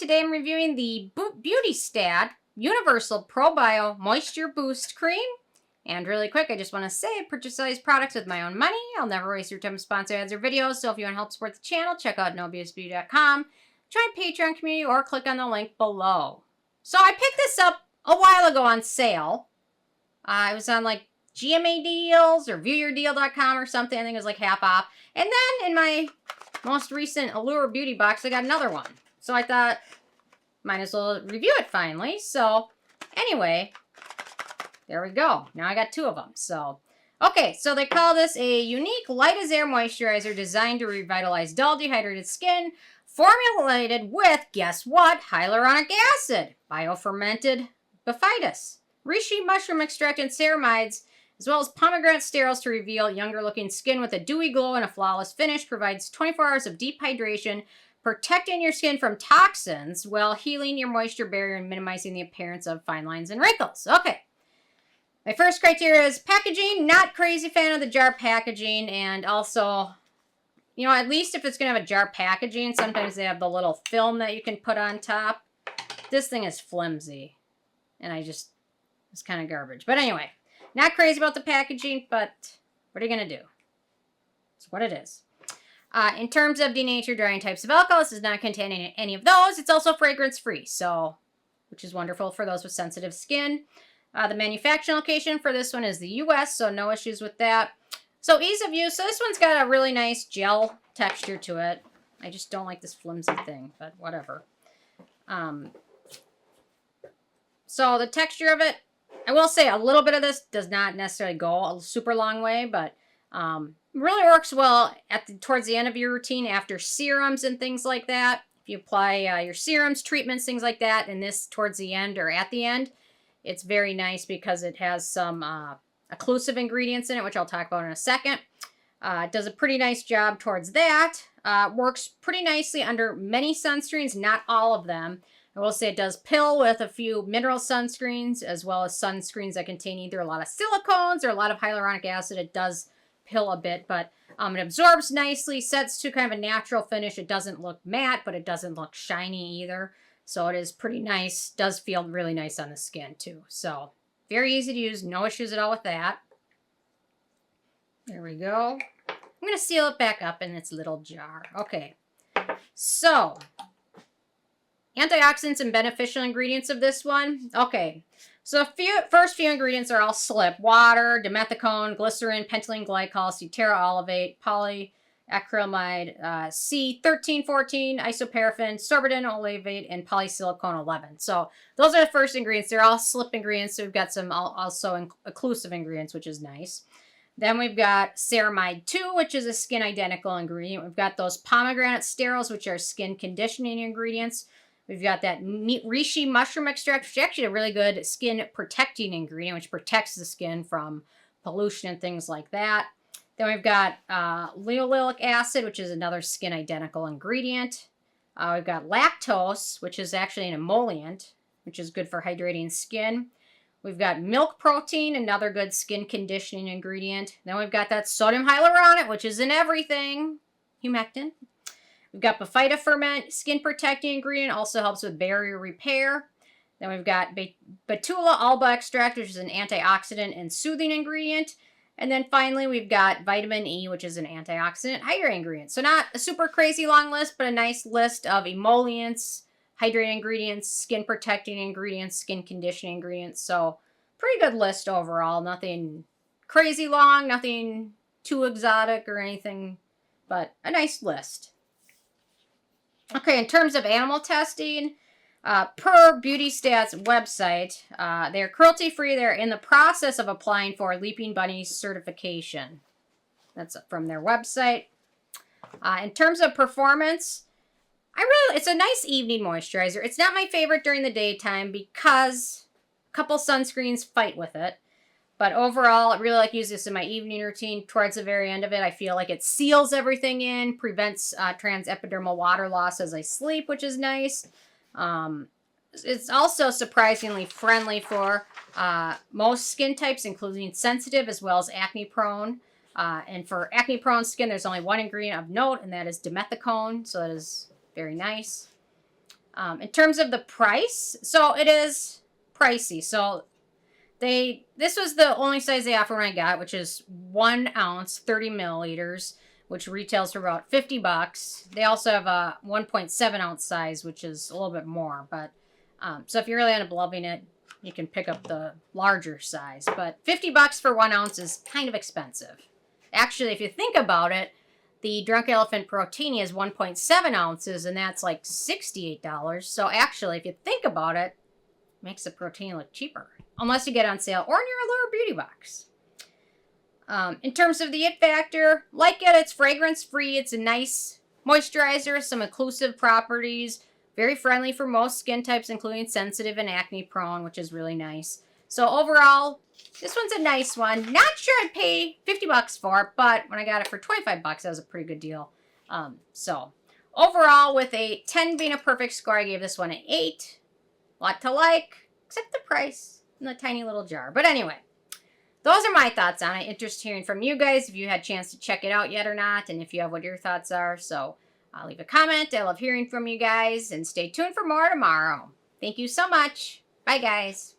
Today I'm reviewing the BeautyStat Universal Pro Bio Moisture Boost Cream. And really quick, I just want to say I purchase all these products with my own money. I'll never waste your time with sponsor ads or videos. So if you want to help support the channel, check out NoBSBeauty.com, join Patreon community, or click on the link below. So I picked this up a while ago on sale. It was on like GMA deals or viewyourdeal.com or something. I think it was like half off. And then in my most recent Allure Beauty box, I got another one. So I thought, might as well review it finally. So anyway, there we go. Now I got two of them. So, okay, so they call this a unique light as air moisturizer designed to revitalize dull, dehydrated skin, formulated with, guess what, hyaluronic acid, biofermented Bifida, reishi mushroom extract, and ceramides, as well as pomegranate sterols to reveal younger-looking skin with a dewy glow and a flawless finish, provides 24 hours of deep hydration, protecting your skin from toxins while healing your moisture barrier and minimizing the appearance of fine lines and wrinkles. Okay. My first criteria is packaging. Not crazy fan of the jar packaging, and also, you know, at least if it's going to have a jar packaging, sometimes they have the little film that you can put on top. This thing is flimsy, and it's kind of garbage. But anyway, not crazy about the packaging, but what are you going to do? It's what it is. In terms of denatured drying types of alcohol, this does not contain any of those. It's also fragrance-free, so, which is wonderful for those with sensitive skin. The manufacturing location for this one is the U.S., so no issues with that. So ease of use. So this one's got a really nice gel texture to it. I just don't like this flimsy thing, but whatever. So the texture of it, I will say a little bit of this does not necessarily go a super long way, but really works well towards the end of your routine after serums and things like that. If you apply your serums, treatments, things like that, and this towards the end or at the end, it's very nice because it has some occlusive ingredients in it, which I'll talk about in a second. It does a pretty nice job towards that. Works pretty nicely under many sunscreens, not all of them. I will say it does pill with a few mineral sunscreens, as well as sunscreens that contain either a lot of silicones or a lot of hyaluronic acid. It does pill a bit, but it absorbs nicely, sets to kind of a natural finish. It doesn't look matte, but it doesn't look shiny either. So it is pretty nice. Does feel really nice on the skin too. So very easy to use. No issues at all with that. There we go. I'm going to seal it back up in its little jar. Okay. So antioxidants and beneficial ingredients of this one. Okay. So first few ingredients are all slip. Water, Dimethicone, Glycerin, Pentylene, Glycol, Cetearyl, Olivate, Polyacrylamide, C1314, Isoparaffin, Sorbitan, Olivate, and Polysilicon 11. So those are the first ingredients. They're all slip ingredients. So we've got some also occlusive ingredients, which is nice. Then we've got Ceramide 2, which is a skin identical ingredient. We've got those pomegranate sterols, which are skin conditioning ingredients. We've got that reishi mushroom extract, which is actually a really good skin protecting ingredient, which protects the skin from pollution and things like that. Then we've got linoleic acid, which is another skin identical ingredient. We've got lactose, which is actually an emollient, which is good for hydrating skin. We've got milk protein, another good skin conditioning ingredient. Then we've got that sodium hyaluronate, which is in everything, humectant. We've got Bifida Ferment, skin protecting ingredient, also helps with barrier repair. Then we've got Betula Alba extract, which is an antioxidant and soothing ingredient. And then finally, we've got vitamin E, which is an antioxidant hydrating ingredient. So not a super crazy long list, but a nice list of emollients, hydrating ingredients, skin protecting ingredients, skin conditioning ingredients. So pretty good list overall. Nothing crazy long, nothing too exotic or anything, but a nice list. Okay, in terms of animal testing, per BeautyStat's website, they're cruelty-free. They're in the process of applying for Leaping Bunny certification. That's from their website. In terms of performance, it's a nice evening moisturizer. It's not my favorite during the daytime because a couple sunscreens fight with it. But overall, I really like using this in my evening routine. Towards the very end of it, I feel like it seals everything in, prevents transepidermal water loss as I sleep, which is nice. It's also surprisingly friendly for most skin types, including sensitive as well as acne-prone. And for acne-prone skin, there's only one ingredient of note, and that is Dimethicone, so that is very nice. In terms of the price, so it is pricey. So this was the only size they offer when I got, which is 1 ounce, 30 milliliters, which retails for about $50. They also have a 1.7 ounce size, which is a little bit more. But so if you really end up loving it, you can pick up the larger size. But $50 for 1 ounce is kind of expensive. Actually, if you think about it, the Drunk Elephant Protini is 1.7 ounces, and that's like $68. So actually, if you think about it, it makes the Protini look cheaper. Unless you get on sale or in your lower beauty box. In terms of the it factor, like it, it's fragrance-free. It's a nice moisturizer, some inclusive properties. Very friendly for most skin types, including sensitive and acne-prone, which is really nice. So overall, this one's a nice one. Not sure I'd pay $50 for it, but when I got it for $25, that was a pretty good deal. So overall, with a 10 being a perfect score, I gave this one an 8. Lot to like, except the price in the tiny little jar. But anyway, those are my thoughts on it. Interested hearing from you guys if you had a chance to check it out yet or not, and if you have what your thoughts are. So I'll leave a comment. I love hearing from you guys, and stay tuned for more tomorrow. Thank you so much. Bye, guys.